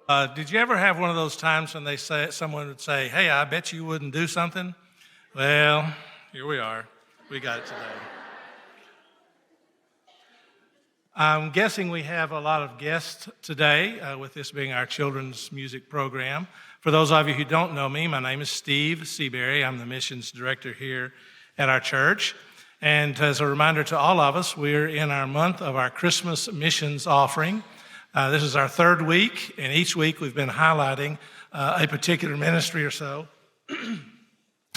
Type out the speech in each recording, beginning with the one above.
Did you ever have one of those times when someone would say, "Hey, I bet you wouldn't do something"? Well, here we are. We got it today. I'm guessing we have a lot of guests today, with this being our children's music program. For those of you who don't know me, my name is Steve Seabury. I'm the missions director here at our church. And as a reminder to all of us, we're in our month of our Christmas missions offering. This is our third week, and each week we've been highlighting a particular ministry or so.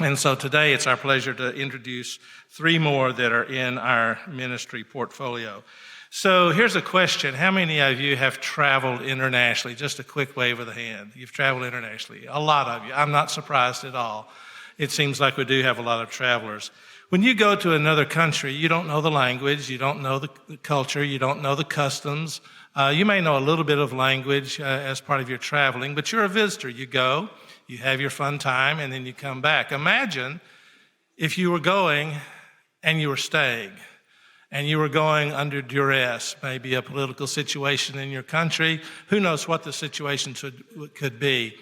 And so today it's our pleasure to introduce three more that are in our ministry portfolio. So here's a question. How many of you have traveled internationally? Just a quick wave of the hand. You've traveled internationally. A lot of you. I'm not surprised at all. It seems like we do have a lot of travelers. When you go to another country, you don't know the language, you don't know the culture, you don't know the customs. You may know a little bit of language as part of your traveling, but you're a visitor. You go, you have your fun time, and then you come back. Imagine if you were going and you were staying, and you were going under duress, maybe a political situation in your country. Who knows what the situation could be.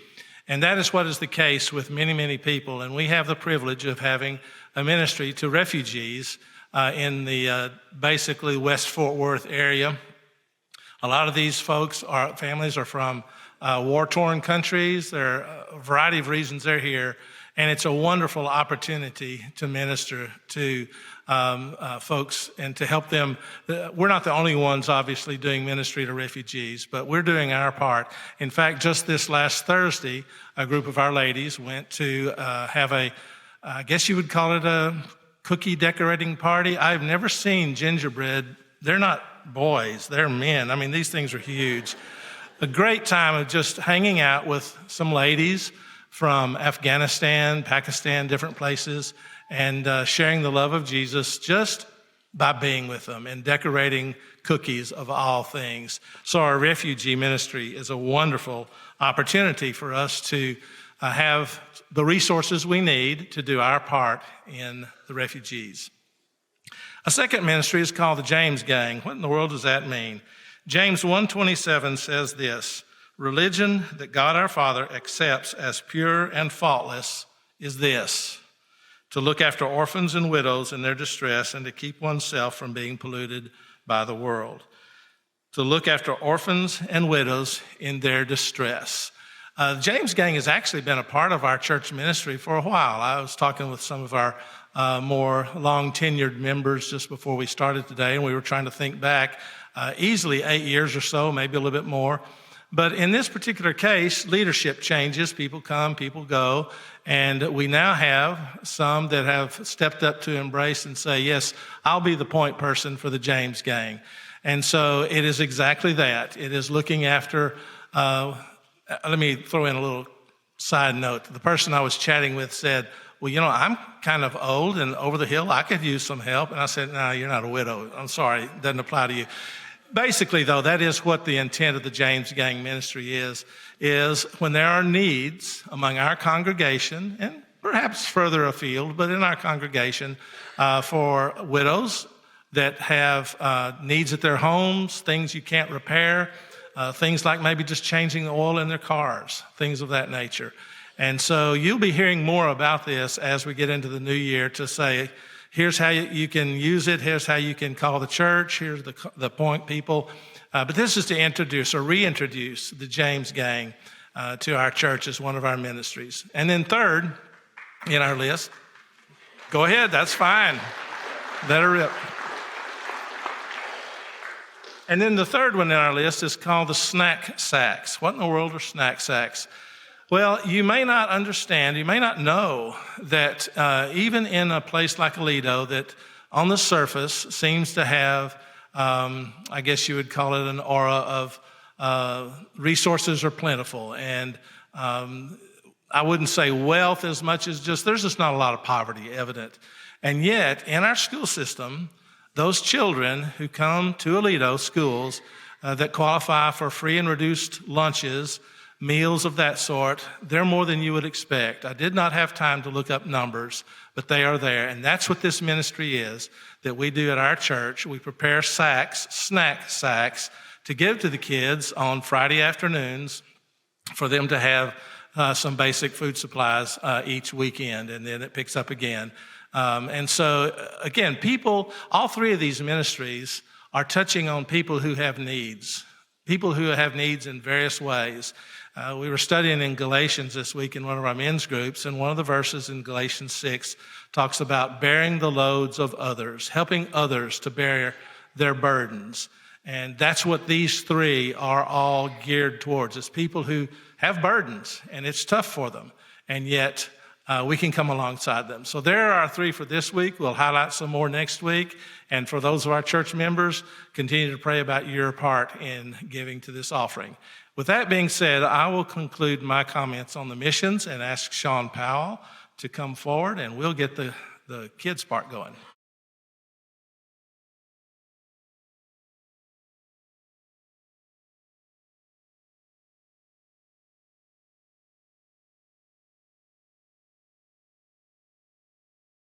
And that is what is the case with many, many people. And we have the privilege of having a ministry to refugees in the basically West Fort Worth area. A lot of these families are from war-torn countries. There are a variety of reasons they're here. And it's a wonderful opportunity to minister to folks and to help them. We're not the only ones, obviously, doing ministry to refugees, but we're doing our part. In fact, just this last Thursday, a group of our ladies went to have I guess you would call it a cookie decorating party. I've never seen gingerbread. They're not boys, they're men. I mean, these things are huge. A great time of just hanging out with some ladies from Afghanistan, Pakistan, different places, and sharing the love of Jesus just by being with them and decorating cookies of all things. So our refugee ministry is a wonderful opportunity for us to have the resources we need to do our part in the refugees. A second ministry is called the James Gang. What in the world does that mean? James 1:27 says this: "Religion that God our Father accepts as pure and faultless is this, to look after orphans and widows in their distress and to keep oneself from being polluted by the world." To look after orphans and widows in their distress. James Gang has actually been a part of our church ministry for a while. I was talking with some of our more long-tenured members just before we started today, and we were trying to think back easily 8 years or so, maybe a little bit more. But in this particular case, leadership changes. People come, people go. And we now have some that have stepped up to embrace and say, yes, I'll be the point person for the James Gang. And so it is exactly that. It is looking after, let me throw in a little side note. The person I was chatting with said, well, you know, I'm kind of old and over the hill. I could use some help. And I said, no, you're not a widow. I'm sorry, it doesn't apply to you. Basically, though, that is what the intent of the James Gang ministry is when there are needs among our congregation, and perhaps further afield, but in our congregation, for widows that have needs at their homes, things you can't repair, things like maybe just changing the oil in their cars, things of that nature. And so you'll be hearing more about this as we get into the new year to say, here's how you can use it. Here's how you can call the church. Here's the point people. But this is to introduce or reintroduce the James Gang to our church as one of our ministries. And then third in our list, go ahead, that's fine. Let her rip. And then the third one in our list is called the Snack Sacks. What in the world are snack sacks? Well, you may not understand, you may not know that even in a place like Aledo that on the surface seems to have, I guess you would call it an aura of resources are plentiful. And I wouldn't say wealth as much as there's just not a lot of poverty evident. And yet, in our school system, those children who come to Aledo schools that qualify for free and reduced lunches, meals of that sort, they're more than you would expect. I did not have time to look up numbers, but they are there. And that's what this ministry is that we do at our church. We prepare sacks, snack sacks, to give to the kids on Friday afternoons for them to have some basic food supplies each weekend, and then it picks up again. And so, again, all three of these ministries are touching on people who have needs in various ways. We were studying in Galatians this week in one of our men's groups, and one of the verses in Galatians 6 talks about bearing the loads of others, helping others to bear their burdens. And that's what these three are all geared towards. It's people who have burdens, and it's tough for them, and yet we can come alongside them. So there are our three for this week. We'll highlight some more next week. And for those of our church members, continue to pray about your part in giving to this offering. With that being said, I will conclude my comments on the missions and ask Sean Powell to come forward, and we'll get the kids part going.